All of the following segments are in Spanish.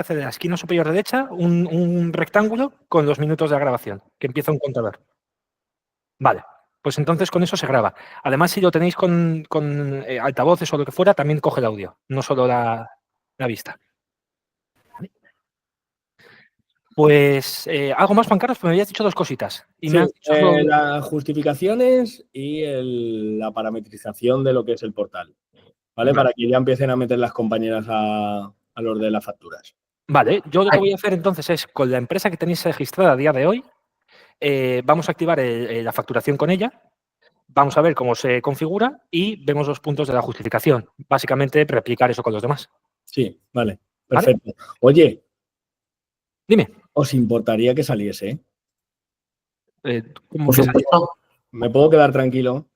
hace de la esquina superior derecha un rectángulo con los minutos de la grabación, que empieza un contador. Vale, pues entonces con eso se graba. Además, si lo tenéis con altavoces o lo que fuera, también coge el audio, no solo la vista. Pues algo más, Juan Carlos, me habías dicho dos cositas. Y Sí, me has dicho las justificaciones y la parametrización de lo que es el portal, ¿vale? Para que ya empiecen a meter las compañeras a los de las facturas. Vale, yo lo que voy a hacer entonces es, con la empresa que tenéis registrada a día de hoy, vamos a activar la facturación con ella, vamos a ver cómo se configura y vemos los puntos de la justificación. Básicamente, replicar eso con los demás. Sí, vale, perfecto. ¿Vale? Oye. Dime. ¿Os importaría que saliese? ¿Cómo que saliese? ¿Me puedo quedar tranquilo?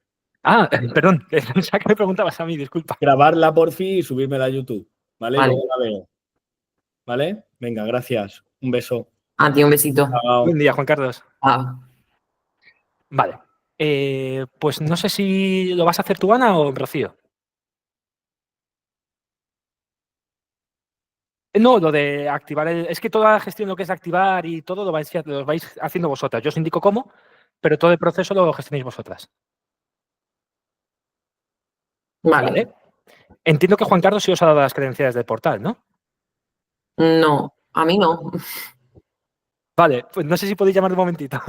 Ah, perdón, pensaba que me preguntabas a mí, disculpa. Grabarla por fin y subírmela a YouTube, ¿vale? Vale. Luego la veo. ¿Vale? Venga, gracias. Un beso. A ti un besito. Chao. Buen día, Juan Carlos. Ah. Vale. Pues no sé si lo vas a hacer tú, Ana, o Rocío. No, lo de activar es que toda la gestión, lo que es activar y todo, lo vais haciendo vosotras. Yo os indico cómo, pero todo el proceso lo gestionáis vosotras. Vale. Entiendo que Juan Carlos sí os ha dado las credenciales del portal, ¿no? No, a mí no. Vale, pues no sé si podéis llamar un momentito.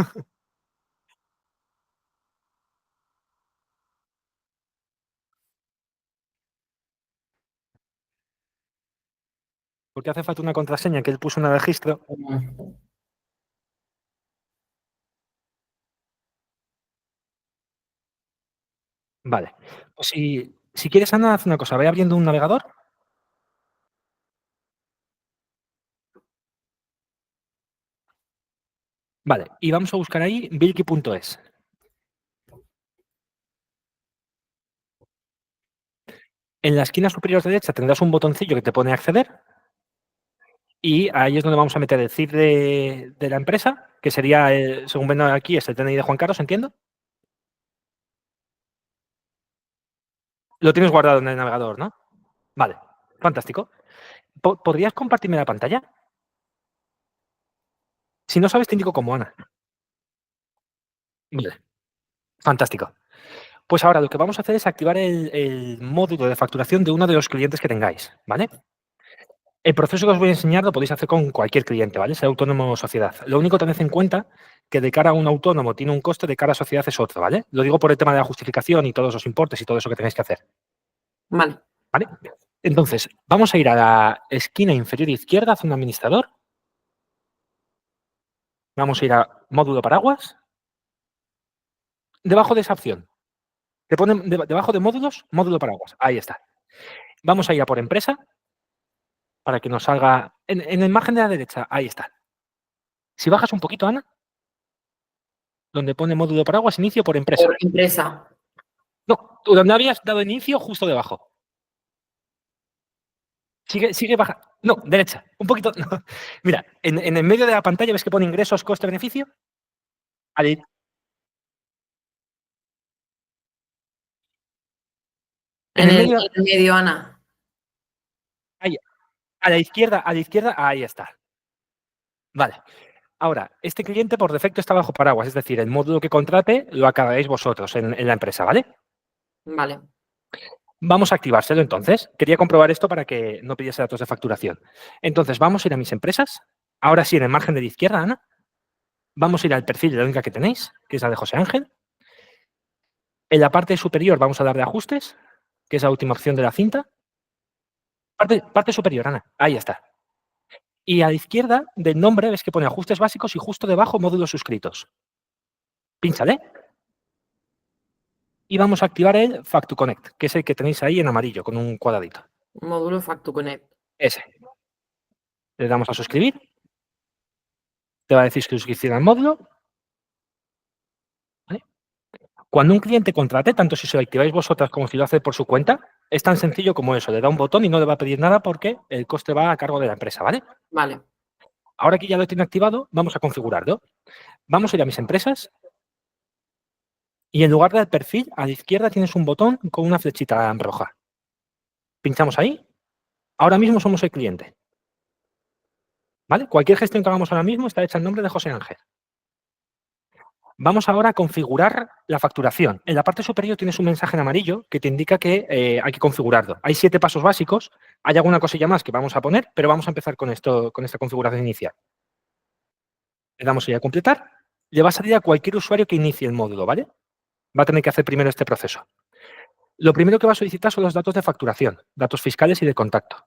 Porque hace falta una contraseña que él puso en el registro. Vale. Pues si quieres, Ana, haz una cosa. Ve abriendo un navegador. Vale, y vamos a buscar ahí bilky.es. En la esquina superior derecha tendrás un botoncillo que te pone acceder. Y ahí es donde vamos a meter el CIF de la empresa, que sería, según ven aquí, es el DNI de Juan Carlos, entiendo. Lo tienes guardado en el navegador, ¿no? Vale, fantástico. ¿Podrías compartirme la pantalla? Si no sabes, te indico cómo, Ana. Vale, fantástico. Pues ahora lo que vamos a hacer es activar el módulo de facturación de uno de los clientes que tengáis, ¿vale? El proceso que os voy a enseñar lo podéis hacer con cualquier cliente, ¿vale? Sea autónomo o sociedad. Lo único, tened en cuenta que de cara a un autónomo tiene un coste, de cara a sociedad es otro, ¿vale? Lo digo por el tema de la justificación y todos los importes y todo eso que tenéis que hacer. Vale. ¿Vale? Entonces, vamos a ir a la esquina inferior izquierda, hacia un administrador. Vamos a ir a módulo paraguas. Debajo de esa opción, te ponen debajo de módulos, módulo paraguas. Ahí está. Vamos a ir a por empresa para que nos salga en la imagen de la derecha. Ahí está. Si bajas un poquito, Ana, donde pone módulo paraguas, inicio por empresa. Por empresa. No, tú donde habías dado inicio, justo debajo. Sigue baja. No, derecha. Un poquito. No. Mira, en el medio de la pantalla, ¿ves que pone ingresos, coste, beneficio? Ahí. En el medio, Ana. Ahí. A la izquierda, ahí está. Vale. Ahora, este cliente por defecto está bajo paraguas, es decir, el módulo que contrate lo acabaréis vosotros en la empresa, ¿vale? Vale. Vamos a activárselo entonces. Quería comprobar esto para que no pidiese datos de facturación. Entonces, vamos a ir a mis empresas. Ahora sí, en el margen de la izquierda, Ana. Vamos a ir al perfil de la única que tenéis, que es la de José Ángel. En la parte superior vamos a dar de ajustes, que es la última opción de la cinta. Parte superior, Ana. Ahí está. Y a la izquierda del nombre ves que pone ajustes básicos y justo debajo módulos suscritos. Pínchale. Y vamos a activar el Fact2Connect, que es el que tenéis ahí en amarillo, con un cuadradito. Módulo Fact2Connect. Ese. Le damos a suscribir. Te va a decir suscripción al módulo. ¿Vale? Cuando un cliente contrate, tanto si se lo activáis vosotras como si lo hace por su cuenta, es tan sencillo como eso. Le da un botón y no le va a pedir nada porque el coste va a cargo de la empresa, ¿vale? Vale. Ahora que ya lo tiene activado, vamos a configurarlo. Vamos a ir a mis empresas y en lugar del perfil, a la izquierda tienes un botón con una flechita roja. Pinchamos ahí. Ahora mismo somos el cliente. ¿Vale? Cualquier gestión que hagamos ahora mismo está hecha en nombre de José Ángel. Vamos ahora a configurar la facturación. En la parte superior tienes un mensaje en amarillo que te indica que hay que configurarlo. Hay 7 pasos básicos. Hay alguna cosilla más que vamos a poner, pero vamos a empezar con esto, con esta configuración inicial. Le damos ahí a completar. Le va a salir a cualquier usuario que inicie el módulo, ¿vale? Va a tener que hacer primero este proceso. Lo primero que va a solicitar son los datos de facturación, datos fiscales y de contacto.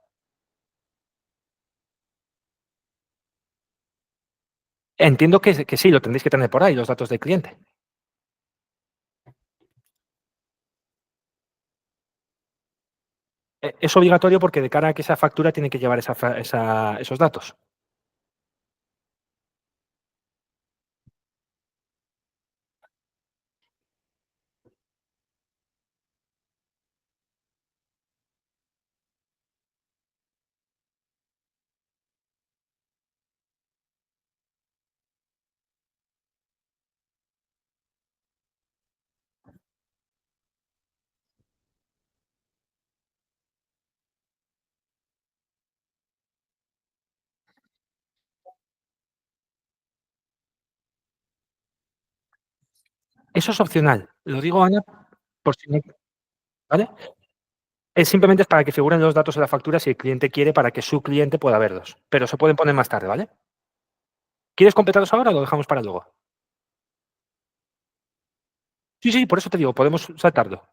Entiendo que sí, lo tendréis que tener por ahí, los datos del cliente. Es obligatorio porque de cara a que esa factura tiene que llevar esos datos. Eso es opcional. Lo digo, Ana, por si no, ¿vale? Es simplemente para que figuren los datos de la factura si el cliente quiere para que su cliente pueda verlos. Pero se pueden poner más tarde, ¿vale? ¿Quieres completarlos ahora o lo dejamos para luego? Sí, sí, por eso te digo, podemos saltarlo.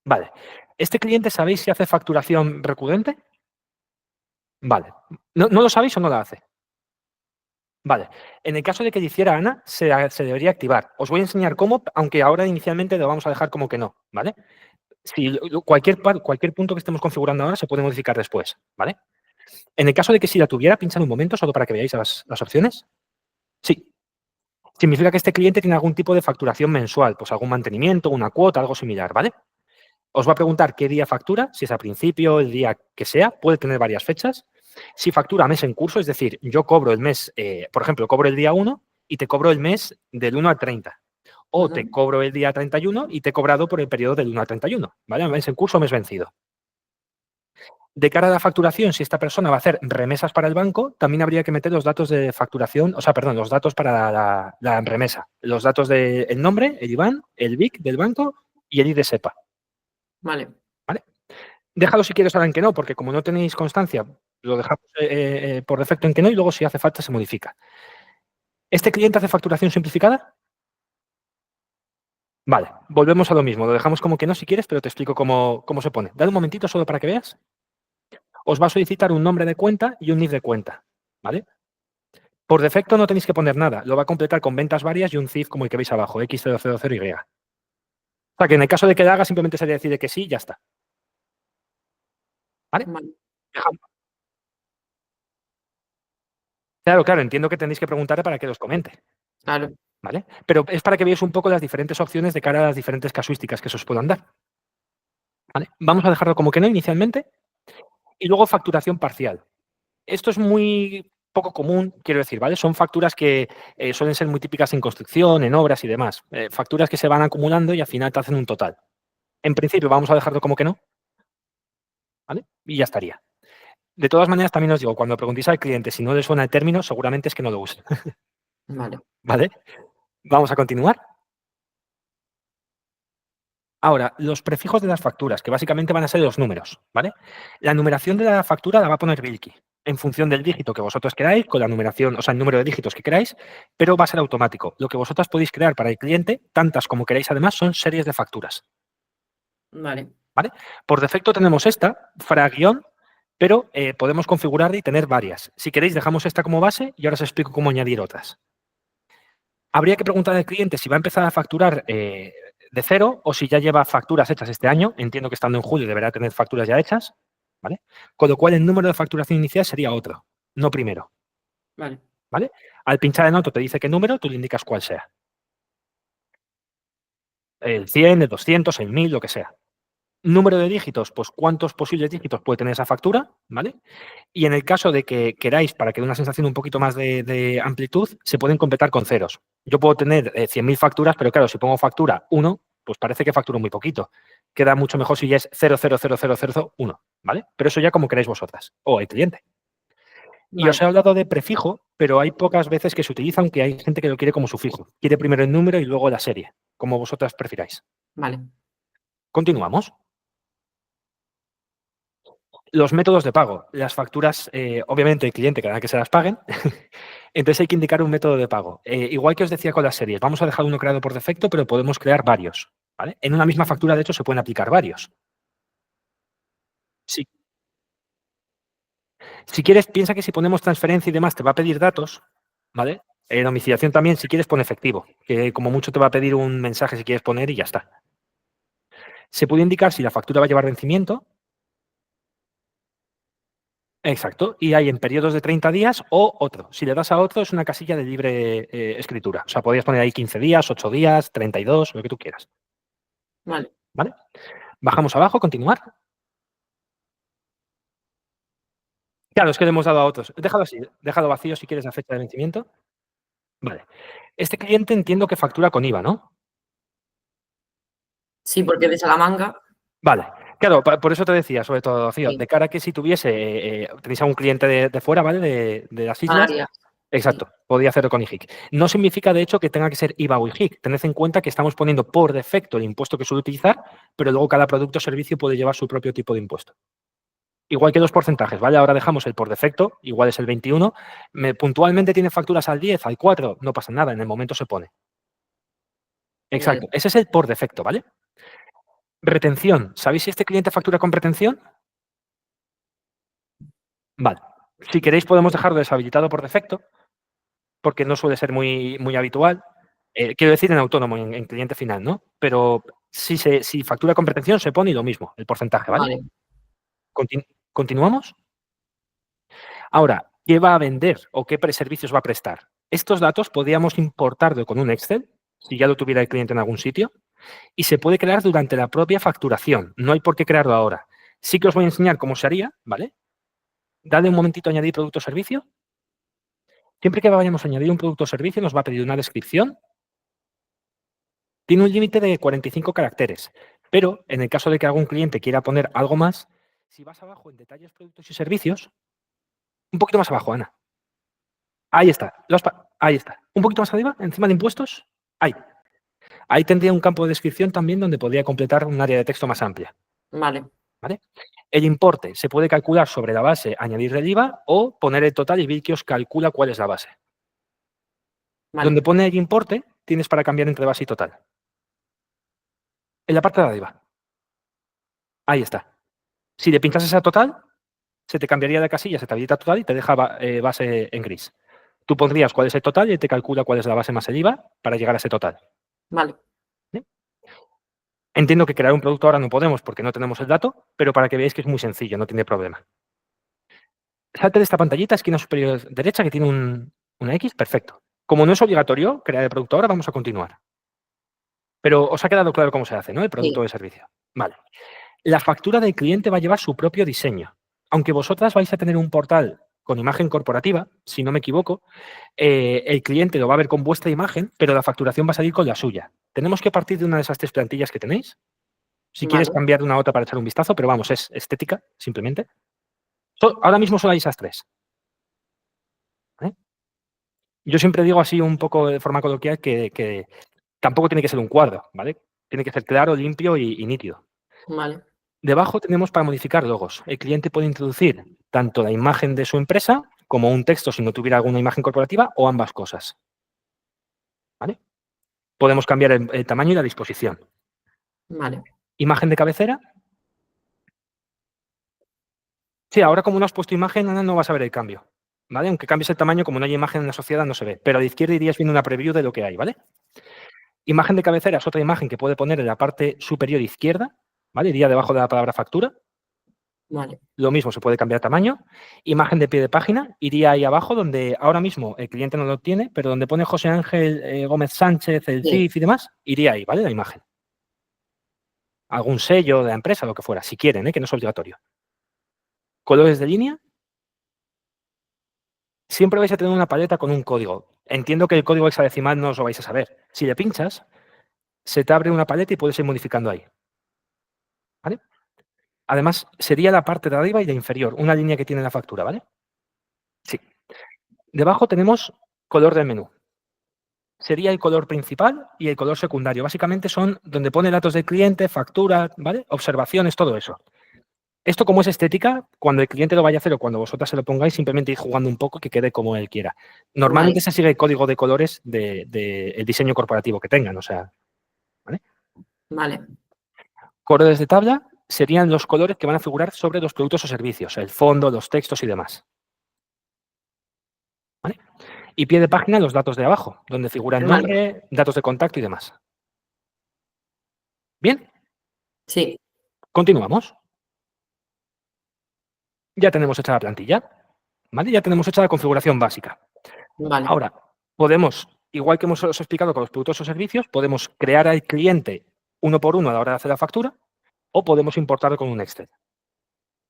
Vale. ¿Este cliente sabéis si hace facturación recurrente? Vale. ¿No lo sabéis o no la hace? Vale. En el caso de que lo hiciera Ana, se debería activar. Os voy a enseñar cómo, aunque ahora inicialmente lo vamos a dejar como que no, ¿vale? Si cualquier punto que estemos configurando ahora se puede modificar después, ¿vale? En el caso de que sí la tuviera, pinchad un momento solo para que veáis las opciones. Sí. Significa que este cliente tiene algún tipo de facturación mensual, pues algún mantenimiento, una cuota, algo similar, ¿vale? Os va a preguntar qué día factura, si es a principio, el día que sea, puede tener varias fechas. Si factura mes en curso, es decir, yo cobro el mes, por ejemplo, cobro el día 1 y te cobro el mes del 1 al 30. O te cobro el día 31 y te he cobrado por el periodo del 1 al 31, ¿vale? Mes en curso, mes vencido. De cara a la facturación, si esta persona va a hacer remesas para el banco, también habría que meter los datos de facturación, los datos para la remesa. Los datos del nombre, el IBAN, el BIC del banco y el ID SEPA. Vale. ¿Vale? Déjalo si quieres ahora en que no, porque como no tenéis constancia, lo dejamos por defecto en que no y luego si hace falta se modifica. ¿Este cliente hace facturación simplificada? Vale, volvemos a lo mismo. Lo dejamos como que no si quieres, pero te explico cómo se pone. Dale un momentito solo para que veas. Os va a solicitar un nombre de cuenta y un NIF de cuenta, ¿vale? Por defecto no tenéis que poner nada. Lo va a completar con ventas varias y un CIF como el que veis abajo, X000Y. O sea, que en el caso de que la haga, simplemente sería decir que sí y ya está. ¿Vale? Vale. Claro, entiendo que tenéis que preguntarle para que los comente. Claro. ¿Vale? Pero es para que veáis un poco las diferentes opciones de cara a las diferentes casuísticas que se os puedan dar. ¿Vale? Vamos a dejarlo como que no inicialmente. Y luego facturación parcial. Esto es muy poco común, quiero decir, ¿vale? Son facturas que suelen ser muy típicas en construcción, en obras y demás. Facturas que se van acumulando y al final te hacen un total. En principio vamos a dejarlo como que no, ¿vale? Y ya estaría. De todas maneras, también os digo, cuando preguntéis al cliente si no le suena el término, seguramente es que no lo use. Vale. ¿Vale? Vamos a continuar. Ahora, los prefijos de las facturas, que básicamente van a ser los números, ¿vale? La numeración de la factura la va a poner Bilky, en función del dígito que vosotros queráis, con la numeración, o sea, el número de dígitos que queráis, pero va a ser automático. Lo que vosotras podéis crear para el cliente, tantas como queráis además, son series de facturas. Vale. ¿Vale? Por defecto tenemos esta, fra-guión, pero podemos configurarla y tener varias. Si queréis, dejamos esta como base y ahora os explico cómo añadir otras. Habría que preguntar al cliente si va a empezar a facturar de cero o si ya lleva facturas hechas este año. Entiendo que estando en julio deberá tener facturas ya hechas, ¿vale? Con lo cual el número de facturación inicial sería otro, no primero. Vale. ¿Vale? Al pinchar en otro te dice qué número, tú le indicas cuál sea. El 100, el 200, el 1000, lo que sea. Número de dígitos, pues cuántos posibles dígitos puede tener esa factura, ¿vale? Y en el caso de que queráis, para que dé una sensación un poquito más de amplitud, se pueden completar con ceros. Yo puedo tener 100.000 facturas, pero claro, si pongo factura 1, pues parece que facturo muy poquito. Queda mucho mejor si ya es 0,00001, ¿vale? Pero eso ya como queráis vosotras, o el cliente. Y os he hablado de prefijo, pero hay pocas veces que se utiliza, aunque hay gente que lo quiere como sufijo. Quiere primero el número y luego la serie, como vosotras prefiráis. Vale. Continuamos. Los métodos de pago. Las facturas, obviamente el cliente querrá que se las paguen, entonces hay que indicar un método de pago. Igual que os decía con las series, vamos a dejar uno creado por defecto, pero podemos crear varios. ¿Vale? En una misma factura, de hecho, se pueden aplicar varios. Sí. Si quieres, piensa que si ponemos transferencia y demás, te va a pedir datos, ¿vale? Domiciliación también, si quieres, pon efectivo, que como mucho te va a pedir un mensaje si quieres poner y ya está. Se puede indicar si la factura va a llevar vencimiento. Exacto. Y hay en periodos de 30 días o otro. Si le das a otro, es una casilla de libre escritura. O sea, podrías poner ahí 15 días, 8 días, 32, lo que tú quieras. Vale. ¿Vale? Bajamos abajo, continuar. Claro, es que le hemos dado a otros. Déjalo así, déjalo vacío si quieres la fecha de vencimiento. Vale. Este cliente entiendo que factura con IVA, ¿no? Sí, porque de Salamanca. Vale. Claro, por eso te decía, sobre todo, Rocío, Sí. de cara a que si tuviese, tenéis a un cliente de fuera, ¿vale? De las islas. Canarias. Exacto, podría hacerlo con IJIC. No significa, de hecho, que tenga que ser IVA o IJIC. Tened en cuenta que estamos poniendo por defecto el impuesto que suele utilizar, pero luego cada producto o servicio puede llevar su propio tipo de impuesto. Igual que los porcentajes, ¿vale? Ahora dejamos el por defecto, igual es el 21. Puntualmente tiene facturas al 10, al 4, no pasa nada, en el momento se pone. Exacto, ese es el por defecto, ¿vale? Retención. ¿Sabéis si este cliente factura con retención? Vale. Si queréis podemos dejarlo deshabilitado por defecto, porque no suele ser muy habitual. Quiero decir en autónomo, en cliente final, ¿no? Pero si factura con pretensión, se pone y lo mismo, el porcentaje, ¿vale? ¿Continuamos? Ahora, ¿qué va a vender o qué servicios va a prestar? Estos datos podríamos importarlo con un Excel, si ya lo tuviera el cliente en algún sitio, y se puede crear durante la propia facturación. No hay por qué crearlo ahora. Sí que os voy a enseñar cómo se haría, ¿vale? Dale un momentito a añadir producto o servicio. Siempre que vayamos a añadir un producto o servicio, nos va a pedir una descripción. Tiene un límite de 45 caracteres, pero en el caso de que algún cliente quiera poner algo más, si vas abajo en detalles, productos y servicios, un poquito más abajo, Ana. Ahí está. Ahí está. Un poquito más arriba, encima de impuestos. Ahí. Ahí tendría un campo de descripción también donde podría completar un área de texto más amplia. Vale. ¿Vale? El importe se puede calcular sobre la base, añadir el IVA o poner el total y ver que os calcula cuál es la base. Vale. Donde pone el importe, tienes para cambiar entre base y total. En la parte de arriba. Ahí está. Si le pinchas esa total, se te cambiaría de casilla, se te habilita total y te deja base en gris. Tú pondrías cuál es el total y te calcula cuál es la base más el IVA para llegar a ese total. Vale. ¿Sí? Entiendo que crear un producto ahora no podemos porque no tenemos el dato, pero para que veáis que es muy sencillo, no tiene problema. Salte de esta pantallita, esquina superior derecha, que tiene una X, perfecto. Como no es obligatorio crear el producto ahora, vamos a continuar. Pero os ha quedado claro cómo se hace, ¿no? El producto o el servicio. Vale. La factura del cliente va a llevar su propio diseño. Aunque vosotras vais a tener un portal con imagen corporativa, si no me equivoco, el cliente lo va a ver con vuestra imagen, pero la facturación va a salir con la suya. Tenemos que partir de una de esas 3 plantillas que tenéis. Si quieres cambiar de una a otra para echar un vistazo, pero vamos, es estética, simplemente. Ahora mismo solo hay esas 3. ¿Vale? Yo siempre digo así un poco de forma coloquial que tampoco tiene que ser un cuadro, ¿vale? Tiene que ser claro, limpio y nítido. Vale. Debajo tenemos para modificar logos. El cliente puede introducir tanto la imagen de su empresa como un texto si no tuviera alguna imagen corporativa o ambas cosas. ¿Vale? Podemos cambiar el tamaño y la disposición. Vale. Imagen de cabecera. Sí, ahora como no has puesto imagen, Ana, no vas a ver el cambio. ¿Vale? Aunque cambies el tamaño, como no hay imagen en la sociedad, no se ve. Pero a la izquierda irías viendo una preview de lo que hay, ¿vale? Imagen de cabecera es otra imagen que puede poner en la parte superior izquierda, ¿vale? Iría debajo de la palabra factura. Vale. Lo mismo, se puede cambiar tamaño. Imagen de pie de página, iría ahí abajo donde ahora mismo el cliente no lo tiene, pero donde pone José Ángel Gómez Sánchez, el CIF y demás, iría ahí, ¿vale? La imagen. Algún sello de la empresa, lo que fuera, si quieren, que no es obligatorio. Colores de línea. Siempre vais a tener una paleta con un código. Entiendo que el código hexadecimal no os lo vais a saber. Si le pinchas, se te abre una paleta y puedes ir modificando ahí. ¿Vale? Además, sería la parte de arriba y de inferior, una línea que tiene la factura, ¿vale? Sí. Debajo tenemos color del menú. Sería el color principal y el color secundario. Básicamente son donde pone datos del cliente, factura, ¿vale? Observaciones, todo eso. Esto, como es estética, cuando el cliente lo vaya a hacer o cuando vosotras se lo pongáis, simplemente ir jugando un poco que quede como él quiera. Normalmente se sigue el código de colores del diseño corporativo que tengan, o sea, ¿vale? Vale. Colores de tabla serían los colores que van a figurar sobre los productos o servicios, el fondo, los textos y demás. ¿Vale? Y pie de página, los datos de abajo, donde figura el nombre, datos de contacto y demás. ¿Bien? Sí. Continuamos. Ya tenemos hecha la plantilla, ¿vale? Ya tenemos hecha la configuración básica. Vale. Ahora, podemos, igual que os he explicado con los productos o servicios, podemos crear al cliente uno por uno a la hora de hacer la factura o podemos importarlo con un Excel.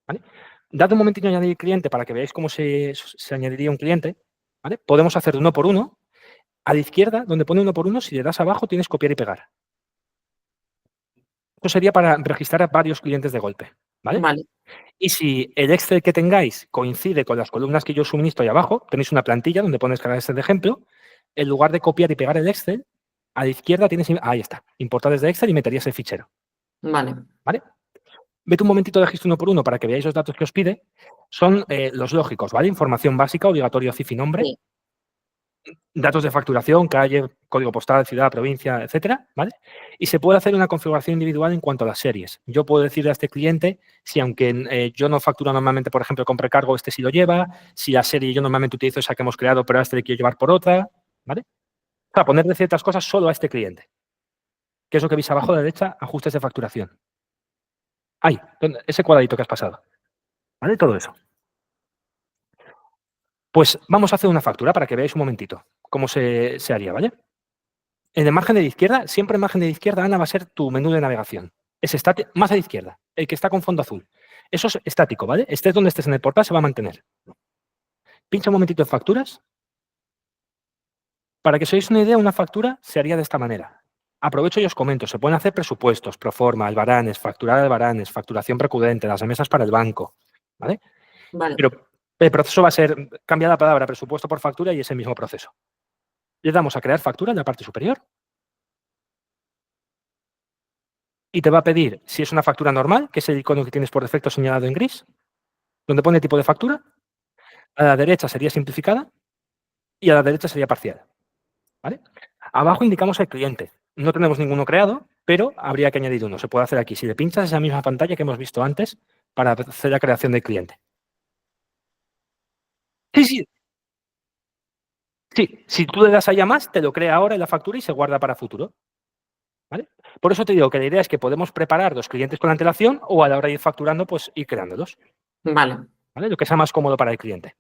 ¿Vale? Dad un momentito a añadir cliente para que veáis cómo se añadiría un cliente. ¿Vale? Podemos hacer uno por uno. A la izquierda, donde pone uno por uno, si le das abajo, tienes copiar y pegar. Esto sería para registrar a varios clientes de golpe. ¿Vale? Vale. Y si el Excel que tengáis coincide con las columnas que yo suministro ahí abajo, tenéis una plantilla donde pones cargar este de ejemplo, en lugar de copiar y pegar el Excel, a la izquierda tienes, ahí está, importar desde Excel y meterías el fichero. Vale. ¿Vale? Vete un momentito de registro uno por uno para que veáis los datos que os pide. Son los lógicos, ¿vale? Información básica, obligatorio CIF y nombre. Sí. Datos de facturación, calle, código postal, ciudad, provincia, etcétera, ¿vale? Y se puede hacer una configuración individual en cuanto a las series. Yo puedo decirle a este cliente si, aunque yo no facturo normalmente, por ejemplo, con precargo, este sí lo lleva, si la serie yo normalmente utilizo esa que hemos creado, pero a este le quiero llevar por otra, ¿vale? O sea, ponerle ciertas cosas solo a este cliente. Que es lo que veis abajo a la derecha, ajustes de facturación. Ahí, ese cuadradito que has pasado. ¿Vale? Todo eso. Pues vamos a hacer una factura para que veáis un momentito cómo se haría, ¿vale? En el margen de la izquierda, siempre el margen de la izquierda, Ana, va a ser tu menú de navegación. Es estático, más a la izquierda, el que está con fondo azul. Eso es estático, ¿vale? Estés donde estés en el portal, se va a mantener. Pincha un momentito en facturas. Para que os hagáis una idea, una factura se haría de esta manera. Aprovecho y os comento, se pueden hacer presupuestos, proforma, albaranes, facturar albaranes, facturación precedente, las remesas para el banco, ¿vale? Vale. Pero el proceso va a ser cambiar la palabra presupuesto por factura y ese mismo proceso. Le damos a crear factura en la parte superior. Y te va a pedir si es una factura normal, que es el icono que tienes por defecto señalado en gris, donde pone tipo de factura. A la derecha sería simplificada y a la derecha sería parcial. ¿Vale? Abajo indicamos el cliente. No tenemos ninguno creado, pero habría que añadir uno. Se puede hacer aquí. Si le pinchas, es la misma pantalla que hemos visto antes para hacer la creación del cliente. Sí, sí. Sí, si tú le das a más, te lo crea ahora en la factura y se guarda para futuro. ¿Vale? Por eso te digo que la idea es que podemos preparar los clientes con antelación o a la hora de ir facturando, pues ir creándolos. Vale. ¿Vale? Lo que sea más cómodo para el cliente.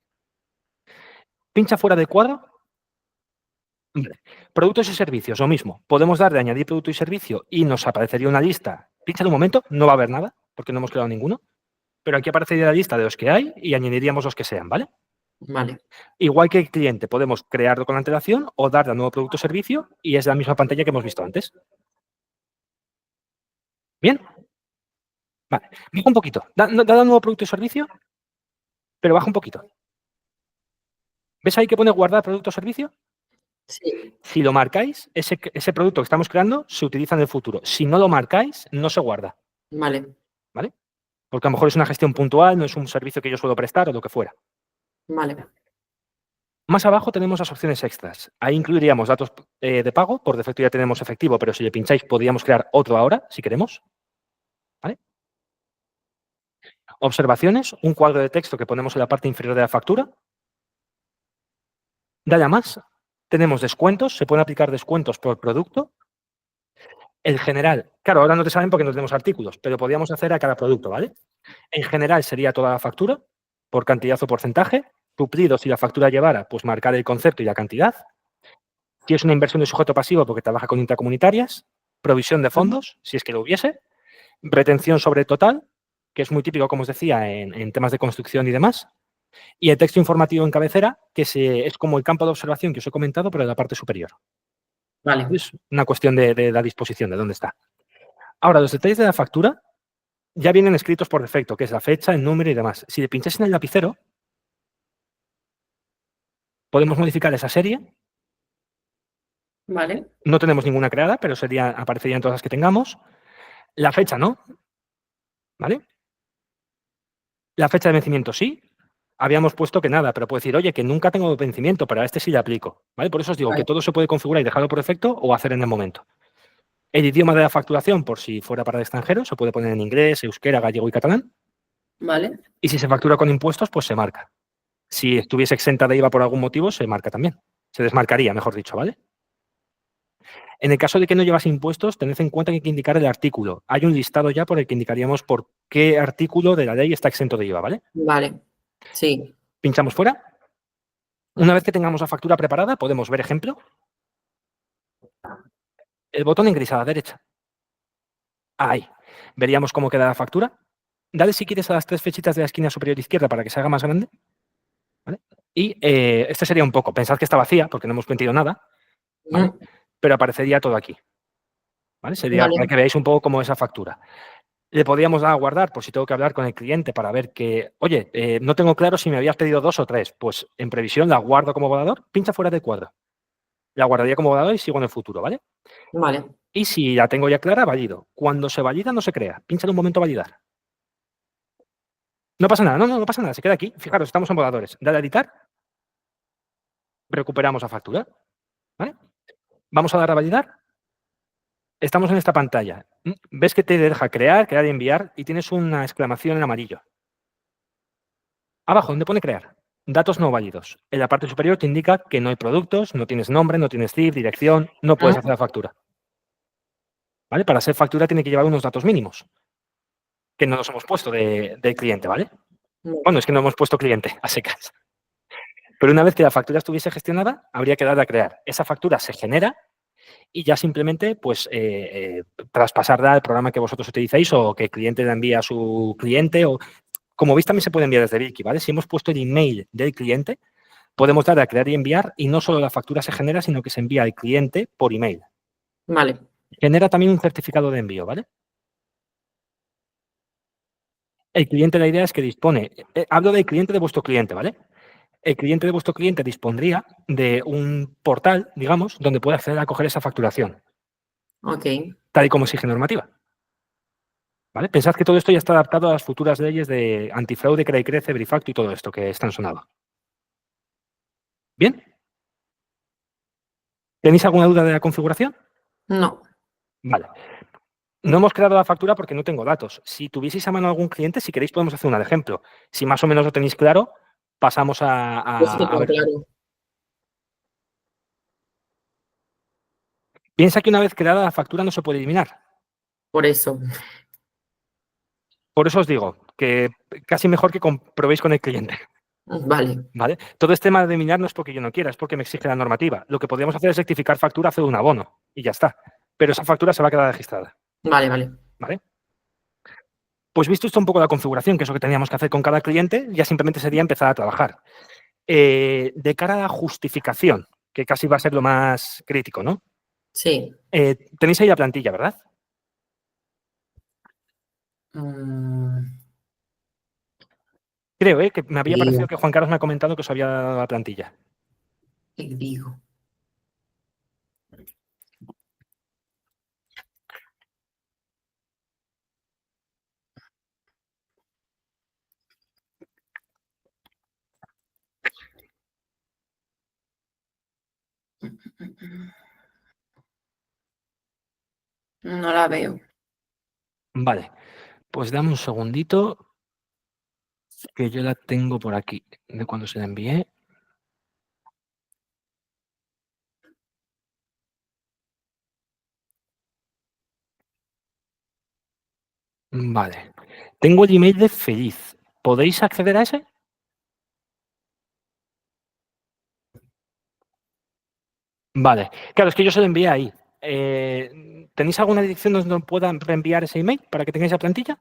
Pincha fuera del cuadro. Vale. Productos y servicios, lo mismo. Podemos darle a añadir producto y servicio y nos aparecería una lista. Pincha en un momento, no va a haber nada, porque no hemos creado ninguno. Pero aquí aparecería la lista de los que hay y añadiríamos los que sean, ¿vale? Vale. Igual que el cliente, podemos crearlo con antelación o darle a nuevo producto o servicio y es la misma pantalla que hemos visto antes. ¿Bien? Vale. Baja un poquito. Dale a nuevo producto o servicio, pero baja un poquito. ¿Ves ahí que pone guardar producto o servicio? Sí. Si lo marcáis, ese producto que estamos creando se utiliza en el futuro. Si no lo marcáis, no se guarda. Vale. ¿Vale? Porque a lo mejor es una gestión puntual, no es un servicio que yo suelo prestar o lo que fuera. Vale. Más abajo tenemos las opciones extras. Ahí incluiríamos datos de pago. Por defecto ya tenemos efectivo, pero si le pincháis podríamos crear otro ahora, si queremos. ¿Vale? Observaciones, un cuadro de texto que ponemos en la parte inferior de la factura. Dale a más. Tenemos descuentos, se pueden aplicar descuentos por producto. El general, claro, ahora no te saben porque no tenemos artículos, pero podríamos hacer a cada producto, ¿vale? En general sería toda la factura, por cantidad o porcentaje. Suplido, si la factura llevara, pues marcar el concepto y la cantidad. Si es una inversión de sujeto pasivo porque trabaja con intracomunitarias. Provisión de fondos, si es que lo hubiese. Retención sobre el total, que es muy típico, como os decía, en temas de construcción y demás. Y el texto informativo en cabecera, que es como el campo de observación que os he comentado, pero en la parte superior. Vale. Es una cuestión de la disposición, de dónde está. Ahora, los detalles de la factura ya vienen escritos por defecto, que es la fecha, el número y demás. Si le pincháis en el lapicero, Podemos modificar esa serie. Vale. No tenemos ninguna creada, pero aparecerían todas las que tengamos. La fecha no, ¿vale? La fecha de vencimiento sí. Habíamos puesto que nada, pero puedo decir, oye, que nunca tengo vencimiento, pero a este sí le aplico, ¿vale? Por eso os digo Vale. que todo se puede configurar y dejarlo por defecto o hacer en el momento. El idioma de la facturación, por si fuera para el extranjero, se puede poner en inglés, euskera, gallego y catalán. Vale. Y si se factura con impuestos, pues se marca. Si estuviese exenta de IVA por algún motivo, se marca también. Se desmarcaría, mejor dicho, ¿vale? En el caso de que no llevase impuestos, tened en cuenta que hay que indicar el artículo. Hay un listado ya por el que indicaríamos por qué artículo de la ley está exento de IVA, ¿vale? Vale. Sí. Pinchamos fuera. Una vez que tengamos la factura preparada, podemos ver ejemplo. El botón en gris a la derecha. Ahí. Veríamos cómo queda la factura. Dale si quieres a las 3 flechitas de la esquina superior izquierda para que se haga más grande. ¿Vale? Y este sería un poco. Pensad que está vacía porque no hemos metido nada, ¿vale? Mm, Pero aparecería todo aquí. ¿Vale? Sería Vale. para que veáis un poco cómo es esa factura. Le podríamos dar a guardar por si tengo que hablar con el cliente para ver que, oye, no tengo claro si me habías pedido 2 o 3. Pues en previsión la guardo como guardador, pincha fuera del cuadro. La guardaría como guardador y sigo en el futuro, ¿vale? Vale. Y si la tengo ya clara, valido. Cuando se valida, no se crea. Pincha en un momento validar. No pasa nada, no pasa nada, se queda aquí. Fijaros, estamos en borradores. Dale a editar. Recuperamos la factura. ¿Vale? Vamos a dar a validar. Estamos en esta pantalla. ¿Ves que te deja crear y enviar? Y tienes una exclamación en amarillo. Abajo, donde pone crear. Datos no válidos. En la parte superior te indica que no hay productos, no tienes nombre, no tienes CIF, dirección, no puedes hacer la factura. ¿Vale? Para hacer factura tiene que llevar unos datos mínimos que no nos hemos puesto del cliente, ¿vale? Bueno, es que no hemos puesto cliente a secas. Pero una vez que la factura estuviese gestionada, habría que darle a crear. Esa factura se genera y ya simplemente, pues, traspasarla al programa que vosotros utilizáis o que el cliente la envía a su cliente. O, como veis, también se puede enviar desde Virki, ¿vale? Si hemos puesto el email del cliente, podemos darle a crear y enviar y no solo la factura se genera, sino que se envía al cliente por email. Vale. Genera también un certificado de envío, ¿vale? El cliente, la idea es que dispone, hablo del cliente de vuestro cliente, ¿vale? El cliente de vuestro cliente dispondría de un portal, digamos, donde puede acceder a coger esa facturación, Ok. tal y como exige normativa. ¿Vale? Pensad que todo esto ya está adaptado a las futuras leyes de antifraude, crea y crece, Verifacto y todo esto que están sonando. ¿Bien? ¿Tenéis alguna duda de la configuración? No. Vale. No hemos creado la factura porque no tengo datos. Si tuvieseis a mano algún cliente, si queréis podemos hacer un ejemplo. Si más o menos lo tenéis claro, pasamos Yo sí que a tengo ver. claro. Piensa que una vez creada la factura no se puede eliminar. Por eso. Por eso os digo que casi mejor que comprobéis con el cliente. Vale. ¿Vale? Todo este tema de eliminar no es porque yo no quiera, es porque me exige la normativa. Lo que podríamos hacer es rectificar factura, hacer un abono y ya está. Pero esa factura se va a quedar registrada. Vale, vale. ¿Vale? Pues visto esto un poco la configuración, que es lo que teníamos que hacer con cada cliente, ya simplemente sería empezar a trabajar. De cara a la justificación, que casi va a ser lo más crítico, ¿no? Sí. Tenéis ahí la plantilla, ¿verdad? Mm, Creo, que me había parecido digo. que Juan Carlos me ha comentado que os había dado la plantilla. Te digo. No la veo. Vale, pues dame un segundito, que yo la tengo por aquí, de cuando se la envié. Vale, tengo el email de Feliz. ¿Podéis acceder a ese? Vale, claro, es que yo se lo envié ahí. ¿Tenéis alguna dirección donde puedan reenviar ese email para que tengáis la plantilla?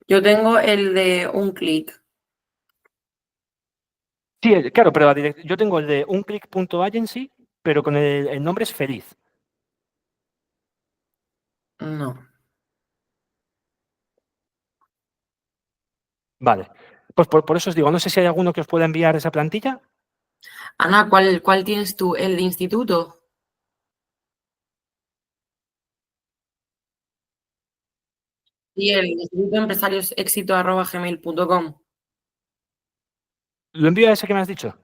Yo tengo el de un clic. Sí, claro, pero yo tengo el de unclick.agency, pero con el nombre es Feliz. No. Vale, Pues por eso os digo, no sé si hay alguno que os pueda enviar esa plantilla. Ana, ¿cuál tienes tú? ¿El de instituto? Y el instituto empresariosexito@gmail.com. ¿Lo envío a ese que me has dicho?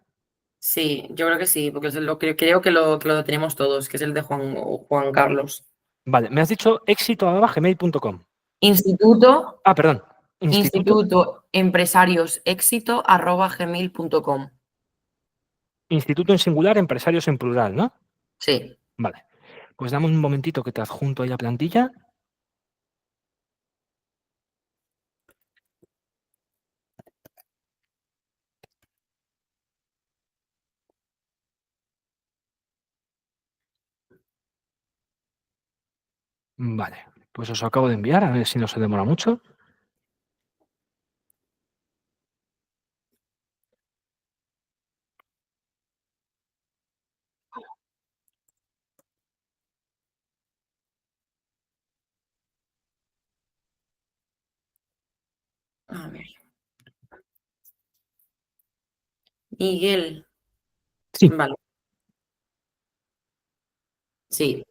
Sí, yo creo que sí, porque creo que lo tenemos todos, que es el de Juan Carlos. Vale, me has dicho éxito@gmail.com. Instituto, Ah, perdón. instituto empresariosexito@gmail.com. Instituto en singular, empresarios en plural, ¿no? Sí. Vale. Pues dame un momentito que te adjunto ahí la plantilla. Vale, pues os acabo de enviar, a ver si no se demora mucho. A ver. Miguel. Sí, Vale. Sí.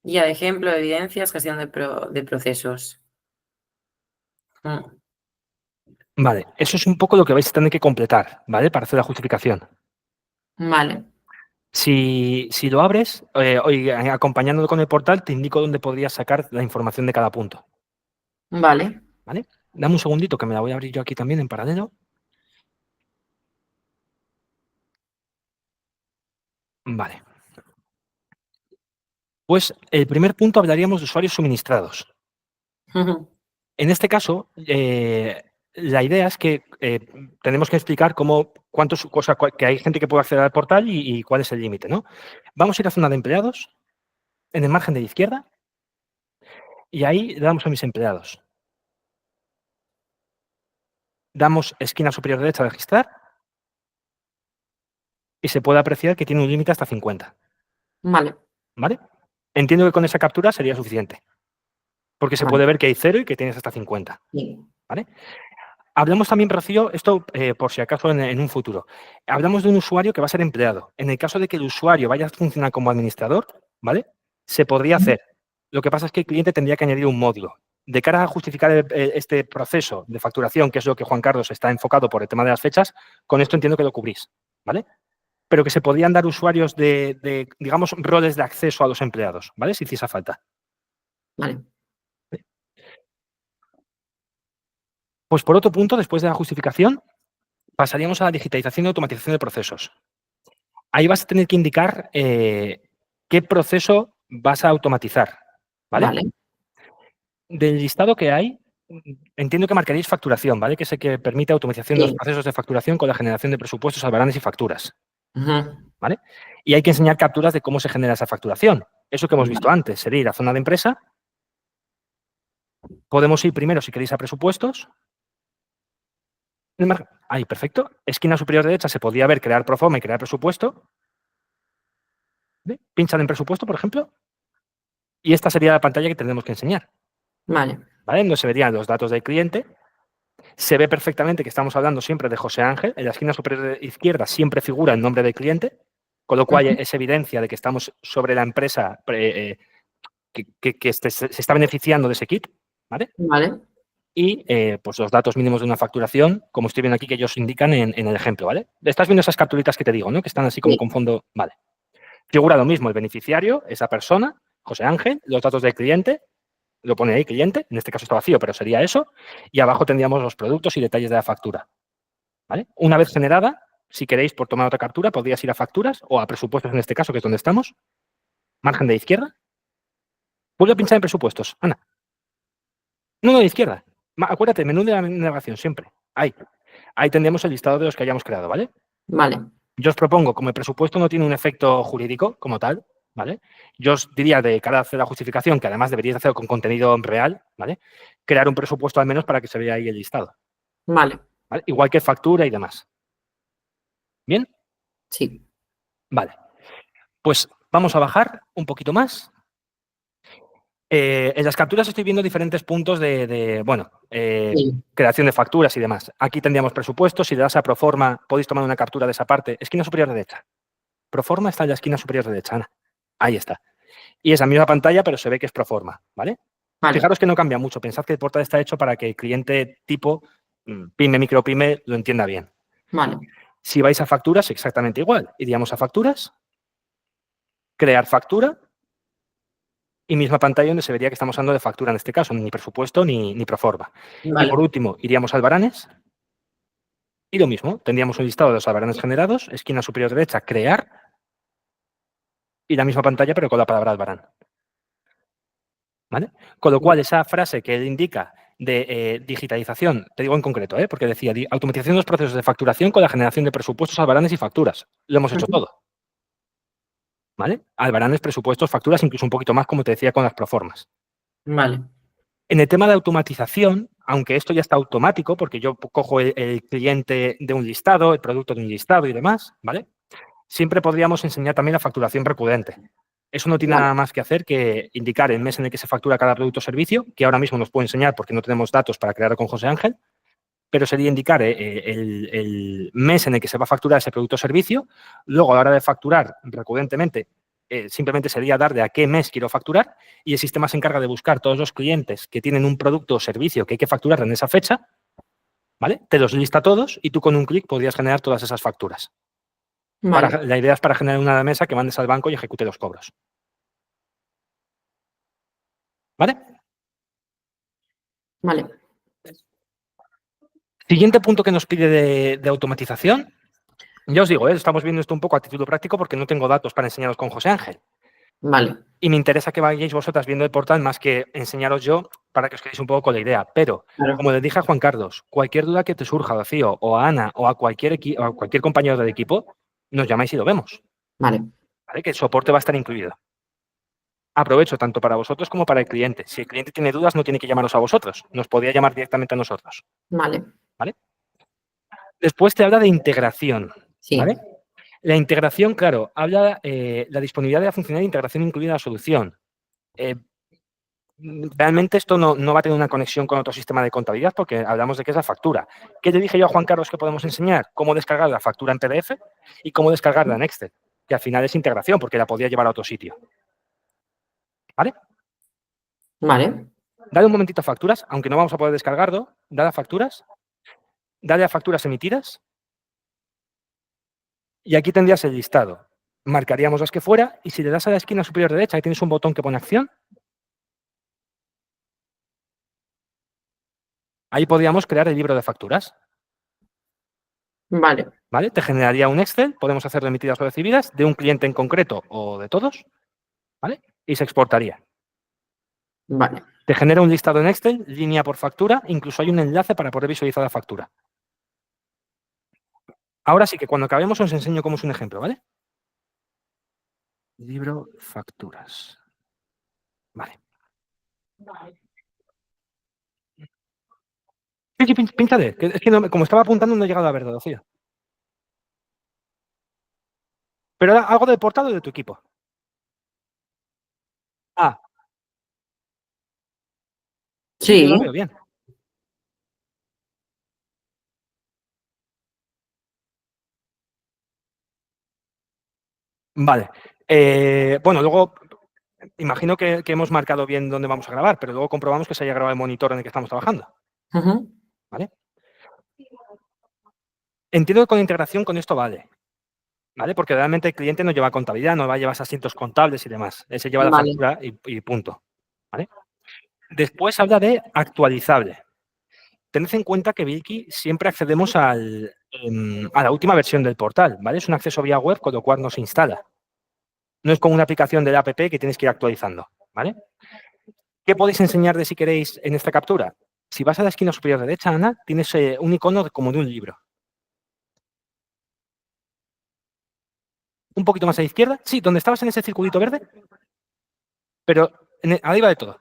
Guía de ejemplo, evidencias, gestión de procesos. vale. Eso es un poco lo que vais a tener que completar, ¿vale? Para hacer la justificación. Vale. Si lo abres, acompañándolo con el portal, te indico dónde podrías sacar la información de cada punto, Vale. ¿vale? Dame un segundito que me la voy a abrir yo aquí también en paralelo. Vale. Pues el primer punto hablaríamos de usuarios suministrados. En este caso, la idea es que tenemos que explicar que hay gente que puede acceder al portal y cuál es el límite, ¿no? Vamos a ir a zona de empleados, en el margen de la izquierda, y ahí le damos a mis empleados. Damos esquina superior derecha a registrar y se puede apreciar que tiene un límite hasta 50. Vale. ¿Vale? Entiendo que con esa captura sería suficiente, porque se Vale. puede ver que hay 0 y que tienes hasta 50. Sí. ¿Vale? Hablamos también, Rocío, esto por si acaso en un futuro. Hablamos de un usuario que va a ser empleado. En el caso de que el usuario vaya a funcionar como administrador, ¿vale? Se podría hacer. Lo que pasa es que el cliente tendría que añadir un módulo. De cara a justificar este proceso de facturación, que es lo que Juan Carlos está enfocado por el tema de las fechas, con esto entiendo que lo cubrís, ¿vale? Pero que se podrían dar usuarios digamos, roles de acceso a los empleados, ¿vale? Si hiciese falta. Vale. Pues por otro punto, después de la justificación, pasaríamos a la digitalización y automatización de procesos. Ahí vas a tener que indicar qué proceso vas a automatizar, ¿vale? Vale. Del listado que hay, entiendo que marcaréis facturación, ¿vale? Que es el que permite automatización de los Sí. procesos de facturación con la generación de presupuestos, albaranes y facturas, Ujú. ¿vale? Y hay que enseñar capturas de cómo se genera esa facturación. Eso que hemos visto antes, sería ir a zona de empresa. Podemos ir primero, si queréis, a presupuestos. Ahí, perfecto. Esquina superior derecha se podría ver crear proforma y crear presupuesto. ¿Ve? Pinchan en presupuesto, por ejemplo. Y esta sería la pantalla que tendremos que enseñar. Vale. ¿Vale? Donde se verían los datos del cliente. Se ve perfectamente que estamos hablando siempre de José Ángel. En la esquina superior izquierda siempre figura el nombre del cliente, con lo cual es evidencia de que estamos sobre la empresa que se está beneficiando de ese kit. ¿Vale? Vale. Y pues los datos mínimos de una facturación, como estoy viendo aquí que ellos indican en el ejemplo. ¿Vale? Estás viendo esas capturitas que te digo, ¿no? Que están así como Sí. con fondo. Vale. Figura lo mismo el beneficiario, esa persona, José Ángel, los datos del cliente. Lo pone ahí cliente, en este caso está vacío, pero sería eso, y abajo tendríamos los productos y detalles de la factura. ¿Vale? Una vez generada, si queréis por tomar otra captura, podrías ir a facturas o a presupuestos en este caso, que es donde estamos. Margen de izquierda. Vuelve a pinchar en presupuestos, Ana. No, de izquierda. Acuérdate, menú de la navegación, siempre. Ahí. Ahí tendremos el listado de los que hayamos creado, ¿vale? Vale. Yo os propongo, como el presupuesto no tiene un efecto jurídico como tal, ¿vale? Yo os diría de cara a hacer la justificación, que además deberíais hacerlo con contenido real, ¿vale? Crear un presupuesto al menos para que se vea ahí el listado. Vale. ¿Vale? Igual que factura y demás. ¿Bien? Sí. Vale. Pues vamos a bajar un poquito más. En las capturas estoy viendo diferentes puntos de Sí. creación de facturas y demás. Aquí tendríamos presupuestos. Si le das a Proforma, podéis tomar una captura de esa parte. Esquina superior derecha. Proforma está en la esquina superior derecha, Ana. Ahí está. Y es la misma pantalla, pero se ve que es Proforma, ¿vale? Vale, Fijaros que no cambia mucho. Pensad que el portal está hecho para que el cliente tipo pyme, micropyme, lo entienda bien. vale, Si vais a facturas, exactamente igual. Iríamos a facturas, crear factura y misma pantalla donde se vería que estamos hablando de factura en este caso, ni presupuesto ni Proforma. Y vale, por último, iríamos a albaranes y lo mismo. Tendríamos un listado de los albaranes generados, esquina superior derecha, crear y la misma pantalla pero con la palabra albarán. ¿Vale? Con lo cual, esa frase que él indica de digitalización, te digo en concreto, porque decía automatización de los procesos de facturación con la generación de presupuestos, albaranes y facturas. Lo hemos hecho todo. ¿Vale? Albaranes, presupuestos, facturas, incluso un poquito más, como te decía, con las proformas. vale, En el tema de automatización, aunque esto ya está automático, porque yo cojo el cliente de un listado, el producto de un listado y demás, ¿vale? Siempre podríamos enseñar también la facturación recurrente. Eso no tiene vale, nada más que hacer que indicar el mes en el que se factura cada producto o servicio, que ahora mismo nos puedo enseñar porque no tenemos datos para crearlo con José Ángel, pero sería indicar el mes en el que se va a facturar ese producto o servicio. Luego, a la hora de facturar recurrentemente, simplemente sería dar de a qué mes quiero facturar y el sistema se encarga de buscar todos los clientes que tienen un producto o servicio que hay que facturar en esa fecha, ¿vale? Te los lista todos y tú con un clic podrías generar todas esas facturas. vale, La idea es para generar una mesa que mandes al banco y ejecute los cobros. ¿Vale? vale, Siguiente punto que nos pide de automatización. Ya os digo, estamos viendo esto un poco a título práctico porque no tengo datos para enseñaros con José Ángel. vale, Y me interesa que vayáis vosotras viendo el portal más que enseñaros yo para que os quedéis un poco con la idea. Pero, claro, como les dije a Juan Carlos, cualquier duda que te surja, Rocío, o a Ana, o a cualquier compañero del equipo, nos llamáis y lo vemos. vale, ¿Vale? Que el soporte va a estar incluido. Aprovecho tanto para vosotros como para el cliente. Si el cliente tiene dudas, no tiene que llamaros a vosotros. Nos podría llamar directamente a nosotros. vale, ¿Vale? Después te habla de integración. sí, ¿Vale? La integración, claro, habla la disponibilidad de la funcionalidad de integración incluida en la solución. Realmente esto no va a tener una conexión con otro sistema de contabilidad porque hablamos de que es la factura. ¿Qué te dije yo a Juan Carlos que podemos enseñar? Cómo descargar la factura en PDF y cómo descargarla en Excel, que al final es integración porque la podría llevar a otro sitio. ¿Vale? vale, Dale un momentito a facturas, aunque no vamos a poder descargarlo. Dale a facturas. Dale a facturas emitidas. Y aquí tendrías el listado. Marcaríamos las que fuera y si le das a la esquina superior derecha, ahí tienes un botón que pone acción. Ahí podríamos crear el libro de facturas. vale, ¿Vale? Te generaría un Excel, podemos hacer remitidas o recibidas de un cliente en concreto o de todos, ¿vale? Y se exportaría. vale, Te genera un listado en Excel, línea por factura, incluso hay un enlace para poder visualizar la factura. Ahora sí que cuando acabemos os enseño cómo es un ejemplo, ¿vale? Libro facturas. Vale. Sí, pínchale, que es que como estaba apuntando no he llegado a ver, Rocío. Pero ahora algo del portal o de tu equipo. Ah, sí, yo sí, lo veo bien. Vale. Bueno, luego imagino que hemos marcado bien dónde vamos a grabar, pero luego comprobamos que se haya grabado el monitor en el que estamos trabajando. ujú, ¿Vale? Entiendo que con integración con esto vale. ¿Vale? Porque realmente el cliente no lleva contabilidad, no va a llevar asientos contables y demás. Él se lleva la vale, factura y punto. ¿Vale? Después habla de actualizable. Tened en cuenta que Bilky siempre accedemos a la última versión del portal, ¿vale? Es un acceso vía web, con lo cual no se instala. No es como una aplicación del app que tienes que ir actualizando, ¿vale? ¿Qué podéis enseñar de si queréis en esta captura? Si vas a la esquina superior derecha, Ana, tienes un icono como de un libro. Un poquito más a la izquierda. Sí, donde estabas en ese circulito verde. Pero arriba de todo.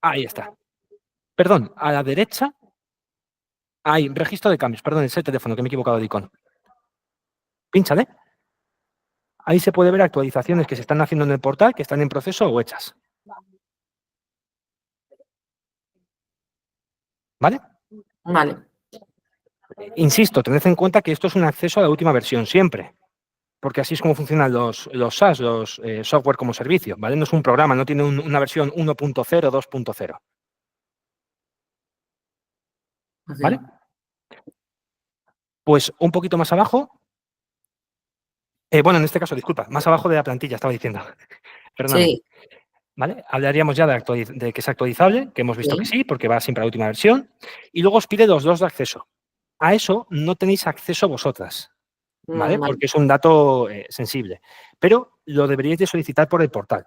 Ahí está. Perdón, a la derecha hay registro de cambios. Perdón, es el teléfono que me he equivocado de icono. Pínchale. Ahí se puede ver actualizaciones que se están haciendo en el portal, que están en proceso o hechas. ¿vale? Vale. Insisto, tened en cuenta que esto es un acceso a la última versión siempre, porque así es como funcionan los SaaS, los software como servicio, ¿vale? No es un programa, no tiene una versión 1.0, 2.0, Ok. ¿vale? Pues un poquito más abajo, bueno, en este caso, disculpa, más abajo de la plantilla estaba diciendo, perdóname, Sí, ¿vale? Hablaríamos ya de que es actualizable, que hemos visto que sí. sí, porque va siempre a la última versión, y luego os pide los dos de acceso. A eso no tenéis acceso vosotras, ¿vale? Vale. Porque es un dato sensible, pero lo deberíais de solicitar por el portal.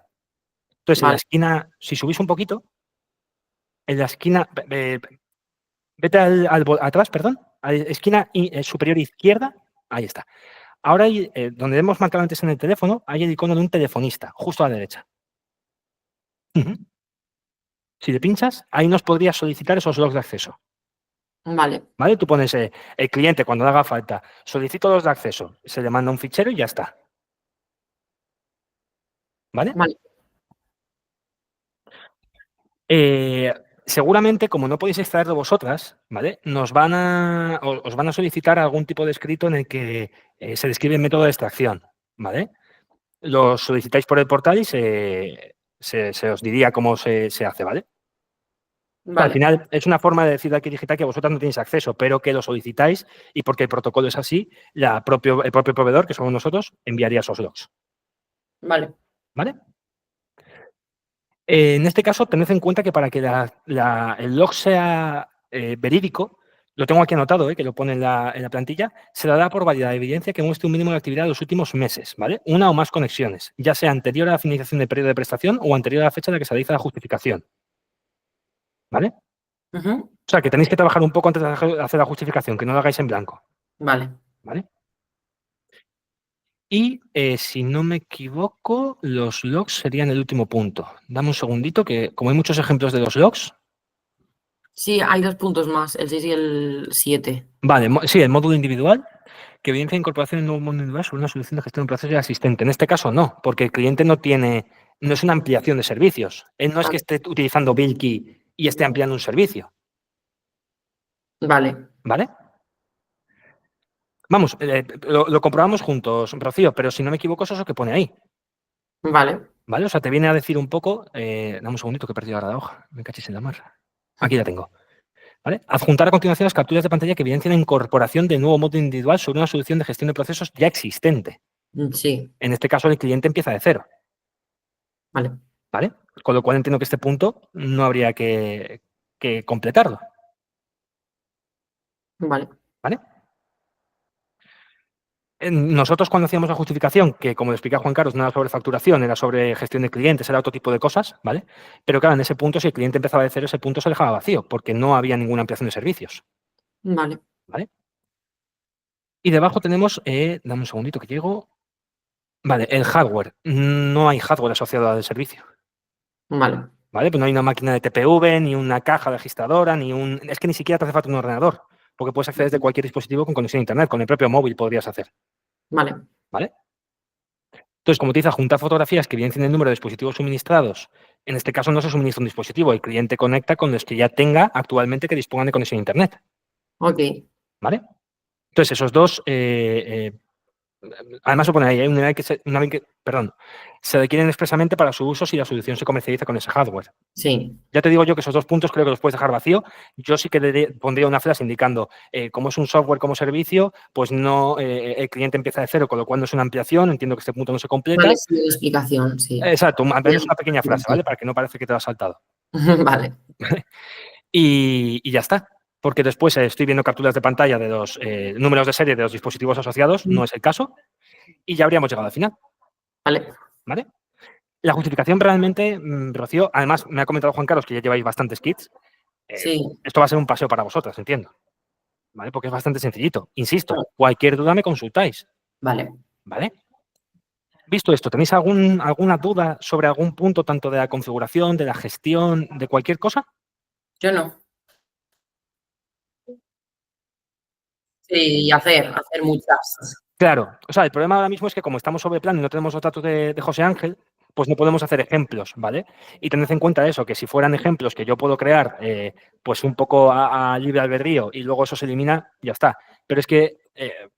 Entonces, en la Vale. esquina, si subís un poquito, en la esquina, vete atrás, perdón, a la esquina superior izquierda, ahí está. Ahora, donde hemos marcado antes en el teléfono, hay el icono de un telefonista, justo a la derecha. Ujú. Si le pinchas, ahí nos podrías solicitar esos logs de acceso. Vale. ¿Vale? Tú pones el cliente cuando haga falta, solicito los de acceso, se le manda un fichero y ya está. ¿Vale? Vale. Seguramente, como no podéis extraerlo vosotras, ¿vale? Os van a solicitar algún tipo de escrito en el que se describe el método de extracción, ¿vale? Lo solicitáis por el portal y se os diría cómo se hace, ¿vale? O sea, al Vale. final es una forma de decir aquí digital que vosotras no tenéis acceso, pero que lo solicitáis y porque el protocolo es así, el propio proveedor, que somos nosotros, enviaría esos logs, Vale. ¿vale? En este caso, tened en cuenta que para que el log sea verídico, lo tengo aquí anotado, que lo pone en la plantilla, se le da por válida evidencia que muestre un mínimo de actividad de los últimos meses, ¿vale? Una o más conexiones, ya sea anterior a la finalización del periodo de prestación o anterior a la fecha en la que se realiza la justificación, ¿vale? Ujú. O sea, que tenéis que trabajar un poco antes de hacer la justificación, que no lo hagáis en blanco, Vale. ¿vale? Y si no me equivoco, los logs serían el último punto. Dame un segundito, que como hay muchos ejemplos de los logs. Sí, hay 2 puntos más, el 6 y el 7. Vale, sí, el módulo individual, que evidencia incorporación en un nuevo módulo individual sobre una solución de gestión de procesos ya existente. En este caso no, porque el cliente no es una ampliación de servicios. Él no es que Vale. esté utilizando Bilkey y esté ampliando un servicio, Vale. ¿vale? Vamos, lo comprobamos juntos, Rocío, pero si no me equivoco, eso es lo que pone ahí, Vale. ¿vale? O sea, te viene a decir un poco, dame un segundito que he perdido ahora la hoja, me cachis en la mar. Aquí la tengo. ¿Vale? Adjuntar a continuación las capturas de pantalla que evidencian la incorporación de nuevo módulo individual sobre una solución de gestión de procesos ya existente. Sí. En este caso, el cliente empieza de cero, Vale. ¿vale? Con lo cual entiendo que este punto no habría que completarlo, Vale. ¿vale? Nosotros cuando hacíamos la justificación, que como le expliqué a Juan Carlos, no era sobre facturación, era sobre gestión de clientes, era otro tipo de cosas, ¿vale? Pero claro, en ese punto, si el cliente empezaba de cero, ese punto se dejaba vacío, porque no había ninguna ampliación de servicios, Vale. ¿vale? Y debajo tenemos, dame un segundito que llego. Vale, el hardware. No hay hardware asociado al servicio, Vale. ¿vale? Pues no hay una máquina de TPV, ni una caja registradora, Es que ni siquiera te hace falta un ordenador, porque puedes acceder desde cualquier dispositivo con conexión a Internet, con el propio móvil podrías hacer, Vale. ¿vale? Entonces, como te dice, juntar fotografías que evidencien el número de dispositivos suministrados. En este caso no se suministra un dispositivo, el cliente conecta con los que ya tenga actualmente que dispongan de conexión a Internet, Ok. ¿vale? Entonces, esos dos además supone ahí, perdón, se requieren expresamente para su uso si la solución se comercializa con ese hardware. Sí. Ya te digo yo que esos dos puntos creo que los puedes dejar vacío. Yo sí que pondría una frase indicando, como es un software como servicio, pues no, el cliente empieza de cero, con lo cual no es una ampliación, entiendo que este punto no se completa. Vale, sí, la explicación, sí. Exacto, al Ya. menos una pequeña frase, ¿vale? Para que no parezca que te lo has saltado. Vale. Y ya está. Porque después estoy viendo capturas de pantalla de los números de serie de los dispositivos asociados, no es el caso, y ya habríamos llegado al final, Vale. ¿vale? La justificación realmente, Rocío, además me ha comentado Juan Carlos que ya lleváis bastantes kits. Sí. Esto va a ser un paseo para vosotras, entiendo, ¿vale? Porque es bastante sencillito. Insisto, Vale. cualquier duda me consultáis, Vale. ¿vale? Visto esto, ¿tenéis alguna duda sobre algún punto, tanto de la configuración, de la gestión, de cualquier cosa? Yo no. Sí, y hacer muchas. Claro, o sea, el problema ahora mismo es que como estamos sobre plan y no tenemos los datos de José Ángel, pues no podemos hacer ejemplos, ¿vale? Y tened en cuenta eso, que si fueran ejemplos que yo puedo crear pues un poco a libre albedrío y luego eso se elimina, ya está. Pero es que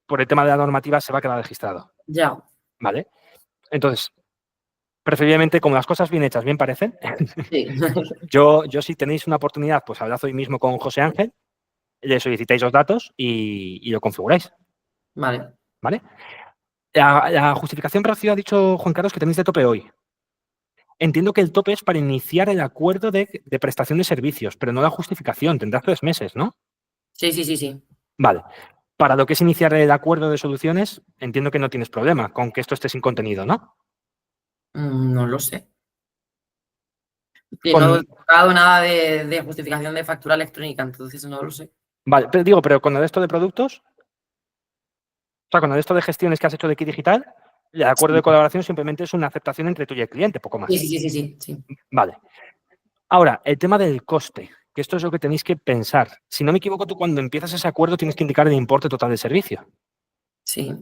por el tema de la normativa se va a quedar registrado, Ya. ¿vale? Entonces, preferiblemente, como las cosas bien hechas bien parecen, Sí. yo si tenéis una oportunidad, pues hablad hoy mismo con José Ángel, le solicitáis los datos y lo configuráis, Vale. ¿vale? La justificación recibo ha dicho Juan Carlos que tenéis de tope hoy. Entiendo que el tope es para iniciar el acuerdo de prestación de servicios, pero no la justificación. Tendrás 3 meses, ¿no? Sí, sí, sí, sí. Vale. Para lo que es iniciar el acuerdo de soluciones, entiendo que no tienes problema con que esto esté sin contenido, ¿no? No lo sé. Que Con- no he tocado nada de justificación de factura electrónica, entonces no lo sé. Vale, pero con el esto de productos, o sea, con el esto de gestiones que has hecho de Key Digital, el acuerdo de colaboración simplemente es una aceptación entre tú y el cliente, poco más. Sí, sí, sí, sí, sí. Vale. Ahora, el tema del coste, que esto es lo que tenéis que pensar. Si no me equivoco, tú cuando empiezas ese acuerdo tienes que indicar el importe total del servicio. Sí.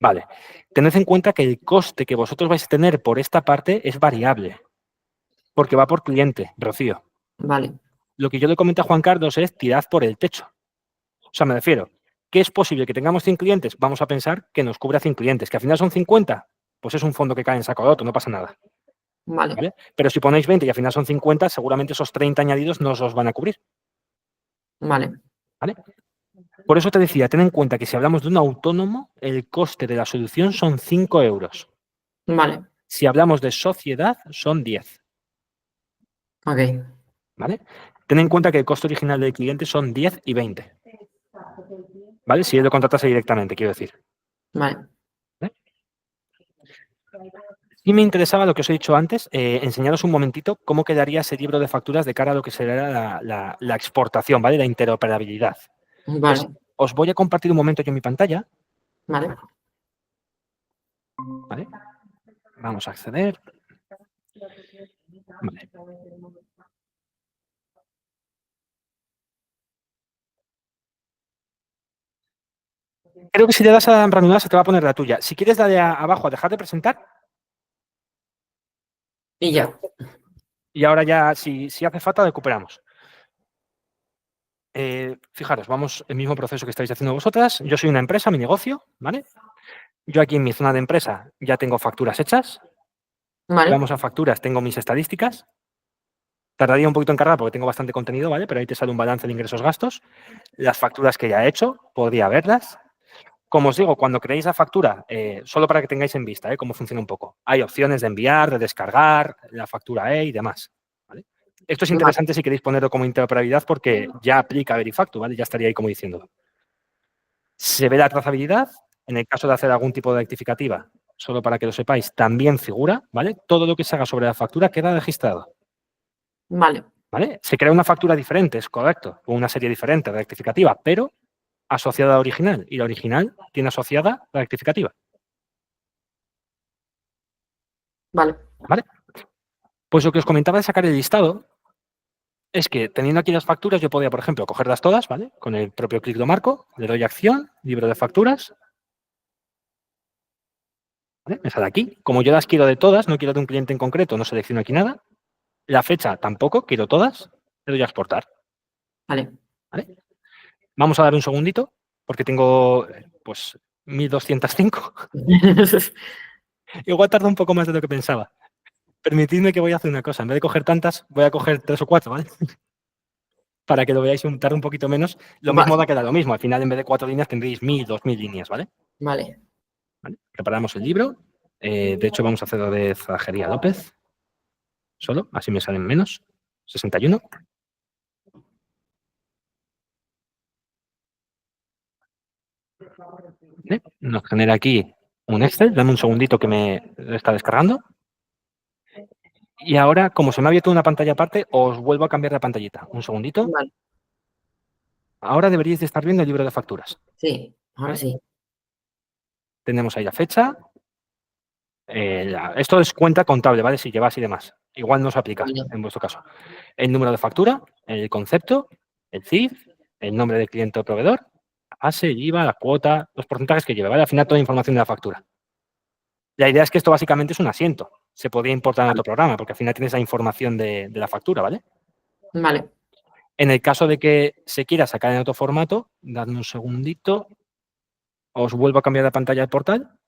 Vale. Tened en cuenta que el coste que vosotros vais a tener por esta parte es variable, porque va por cliente, Rocío. Vale. Lo que yo le comenté a Juan Carlos es tirad por el techo. O sea, me refiero, ¿qué es posible que tengamos 100 clientes? Vamos a pensar que nos cubra 100 clientes, que al final son 50, pues es un fondo que cae en saco roto, no pasa nada. Vale. ¿Vale? Pero si ponéis 20 y al final son 50, seguramente esos 30 añadidos no os los van a cubrir. Vale. ¿Vale? Por eso te decía, ten en cuenta que si hablamos de un autónomo, el coste de la solución son 5 euros. Vale. Si hablamos de sociedad, son 10. Ok. ¿Vale? Ten en cuenta que el coste original del cliente son 10 y 20. ¿Vale? Si él lo contratase directamente, quiero decir. Vale. Y me interesaba lo que os he dicho antes, enseñaros un momentito cómo quedaría ese libro de facturas de cara a lo que será la exportación, ¿vale? La interoperabilidad. Vale. Os voy a compartir un momento yo en mi pantalla, Vale. ¿vale? Vamos a acceder. Vale. Creo que si le das a reanudar se te va a poner la tuya. Si quieres darle abajo a dejar de presentar Y ya. y ahora ya, si hace falta, recuperamos. Fijaros, vamos el mismo proceso que estáis haciendo vosotras. Yo soy una empresa, mi negocio, ¿vale? Yo aquí en mi zona de empresa ya tengo facturas hechas. Vale. Vamos a facturas, tengo mis estadísticas. Tardaría un poquito en cargar porque tengo bastante contenido, ¿vale? Pero ahí te sale un balance de ingresos-gastos. Las facturas que ya he hecho, podría verlas. Como os digo, cuando creéis la factura, solo para que tengáis en vista cómo funciona un poco, hay opciones de enviar, de descargar, la factura y demás. ¿Vale? Esto es interesante si queréis ponerlo como interoperabilidad porque ya aplica Verifactu, ¿vale? Ya estaría ahí como diciéndolo. Se ve la trazabilidad. En el caso de hacer algún tipo de rectificativa, solo para que lo sepáis, también figura, ¿vale? Todo lo que se haga sobre la factura queda registrado. Vale. ¿Vale? Se crea una factura diferente, es correcto, con una serie diferente de rectificativa, pero asociada a la original. Y la original tiene asociada la rectificativa. Vale. ¿Vale? Pues lo que os comentaba de sacar el listado es que teniendo aquí las facturas yo podía, por ejemplo, cogerlas todas, ¿vale? Con el propio clic de marco, le doy acción, libro de facturas. ¿Vale? Me sale aquí. Como yo las quiero de todas, no quiero de un cliente en concreto, no selecciono aquí nada. La fecha tampoco, quiero todas. Le doy a exportar. Vale. ¿Vale? Vamos a dar un segundito, porque tengo, pues, 1205. Igual tarda un poco más de lo que pensaba. Permitidme que voy a hacer una cosa. En vez de coger tantas, voy a coger 3 o 4, ¿vale? Para que lo veáis tarde un poquito menos. Lo mismo da que da lo mismo. Al final, en vez de 4 líneas, tendréis 1000, 2000 líneas, ¿vale? Vale. ¿Vale? Preparamos el libro. De hecho, vamos a hacerlo de Zajería López. Solo, así me salen menos. 61. ¿Vale? Nos genera aquí un Excel. Dame un segundito que me está descargando. Y ahora, como se me ha abierto una pantalla aparte, os vuelvo a cambiar la pantallita. Un segundito. Vale. Ahora deberíais de estar viendo el libro de facturas. Sí. Ahora ¿Vale? sí. Tenemos ahí la fecha. Esto es cuenta contable, ¿vale? Si llevas y demás. Igual no se aplica Vale. en vuestro caso. El número de factura, el concepto, el CIF, el nombre del cliente o proveedor, la base, el IVA, la cuota, los porcentajes que lleva, ¿vale? Al final toda la información de la factura. La idea es que esto básicamente es un asiento. se podría importar en otro programa, porque al final tienes la información de la factura, ¿vale? Vale. En el caso de que se quiera sacar en otro formato, dadme un segundito. Os vuelvo a cambiar la pantalla del portal.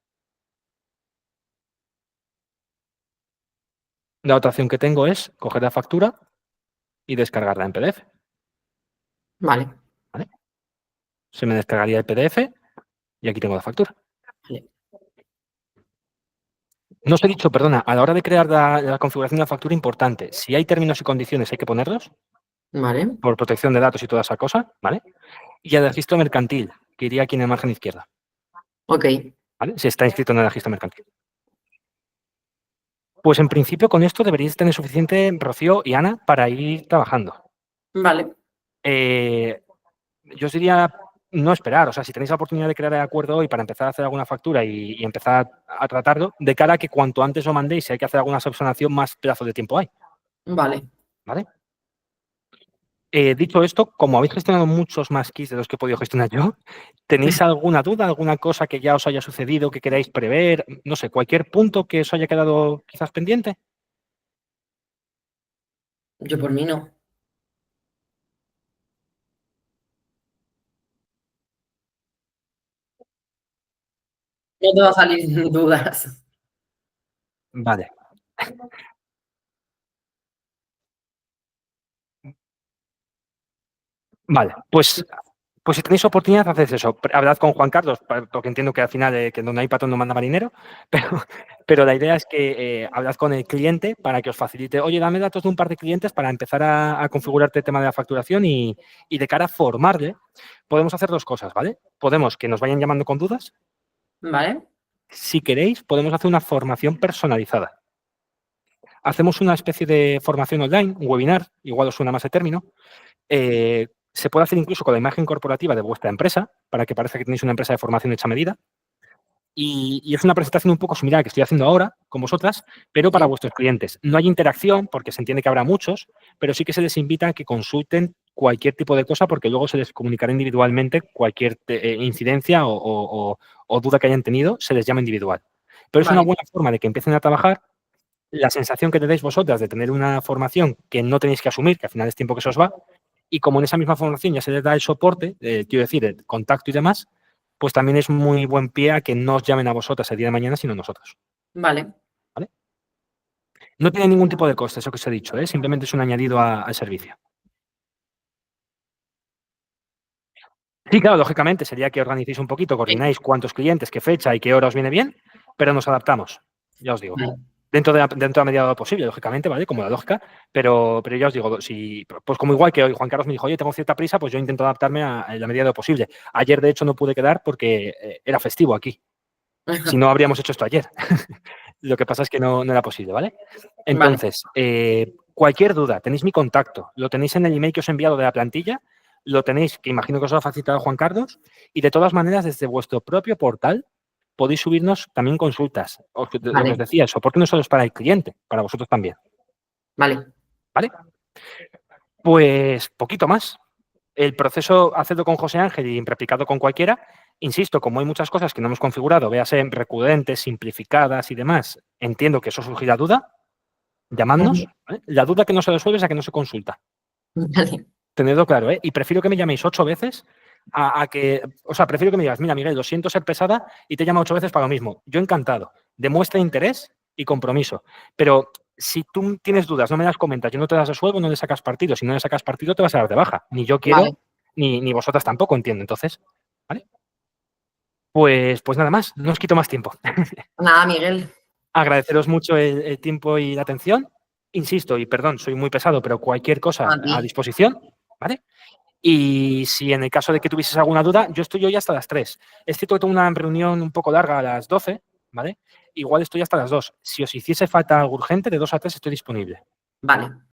La otra opción que tengo es coger la factura y descargarla en PDF. Vale. ¿Vale? Se me descargaría el PDF y aquí tengo la factura. Vale. No os he dicho, perdona, a la hora de crear la configuración de la factura, importante, si hay términos y condiciones hay que ponerlos Vale. por protección de datos y toda esa cosa, ¿vale? Y el registro mercantil, que iría aquí en la margen izquierda, Ok. ¿vale? Si está inscrito en el registro mercantil. Pues en principio con esto deberíais tener suficiente, Rocío y Ana, para ir trabajando. Vale. Yo os diría no esperar, o sea, si tenéis la oportunidad de crear el acuerdo hoy para empezar a hacer alguna factura y empezar a tratarlo, de cara a que cuanto antes lo mandéis, si hay que hacer alguna subsanación, más plazo de tiempo hay. Vale. ¿Vale? Dicho esto, como habéis gestionado muchos más keys de los que he podido gestionar yo, ¿tenéis alguna duda, alguna cosa que ya os haya sucedido, que queráis prever? No sé, cualquier punto que os haya quedado quizás pendiente. Yo por mí no. No te va a salir dudas. Vale. Vale, pues si tenéis oportunidad, haced eso. Hablad con Juan Carlos, porque entiendo que al final que donde hay patrón no manda marinero, pero la idea es que hablad con el cliente para que os facilite. Oye, dame datos de un par de clientes para empezar a configurarte el tema de la facturación y de cara a formarle, podemos hacer dos cosas, ¿vale? Podemos que nos vayan llamando con dudas. Vale. Si queréis, podemos hacer una formación personalizada. Hacemos una especie de formación online, un webinar, igual os suena más el término. Se puede hacer incluso con la imagen corporativa de vuestra empresa, para que parezca que tenéis una empresa de formación hecha a medida. Y es una presentación un poco similar a la que estoy haciendo ahora con vosotras, pero para Sí. vuestros clientes. No hay interacción, porque se entiende que habrá muchos, pero sí que se les invita a que consulten cualquier tipo de cosa, porque luego se les comunicará individualmente cualquier incidencia o duda que hayan tenido, se les llama individual. Pero es una Vale. buena forma de que empiecen a trabajar. La sensación que tenéis vosotras de tener una formación que no tenéis que asumir, que al final es tiempo que se os va, y como en esa misma formación ya se les da el soporte, quiero decir, el contacto y demás, pues también es muy buen pie a que no os llamen a vosotras el día de mañana, sino nosotros. Vale. ¿Vale? No tiene ningún tipo de coste, eso que os he dicho, ¿eh? Simplemente es un añadido al servicio. Sí, claro, lógicamente sería que organicéis un poquito, coordináis cuántos clientes, qué fecha y qué hora os viene bien, pero nos adaptamos, ya os digo. Vale. Dentro de la medida de lo posible, lógicamente, ¿vale? Como la lógica, pero ya os digo, si, pues como igual que hoy Juan Carlos me dijo, oye, tengo cierta prisa, pues yo intento adaptarme a la medida de lo posible. Ayer, de hecho, no pude quedar porque era festivo aquí. Si no, habríamos hecho esto ayer. Lo que pasa es que no era posible, ¿vale? Entonces, cualquier duda, tenéis mi contacto, lo tenéis en el email que os he enviado de la plantilla, lo tenéis, que imagino que os lo ha facilitado Juan Carlos, y de todas maneras, desde vuestro propio portal, podéis subirnos también consultas. Lo que os decía, el soporte no solo es para el cliente, para vosotros también. Vale. ¿Vale? Pues poquito más. El proceso, hacedlo con José Ángel y replicado con cualquiera. Insisto, como hay muchas cosas que no hemos configurado, véase recurrentes, simplificadas y demás, entiendo que eso surgirá duda, llamadnos. ¿Vale? La duda que no se resuelve es la que no se consulta. Vale. Tenedlo claro, ¿eh? Y prefiero que me llaméis 8 veces a que, o sea, prefiero que me digas, mira, Miguel, lo siento ser pesada y te llamo 8 veces para lo mismo. Yo encantado. Demuestra interés y compromiso. Pero si tú tienes dudas, no me las comentas, yo no te las resuelvo, no le sacas partido. Si no le sacas partido, te vas a dar de baja. Ni yo quiero, Vale. ni vosotras tampoco, entiendo. Entonces, ¿vale? Pues nada más, no os quito más tiempo. Nada, Miguel. Agradeceros mucho el tiempo y la atención. Insisto, y perdón, soy muy pesado, pero cualquier cosa A ti. a disposición, ¿vale? Y si en el caso de que tuvieses alguna duda, yo estoy hoy hasta las 3. Es cierto que tengo una reunión un poco larga a las 12, ¿vale? Igual estoy hasta las 2. Si os hiciese falta algo urgente, de 2 a 3 estoy disponible. Vale.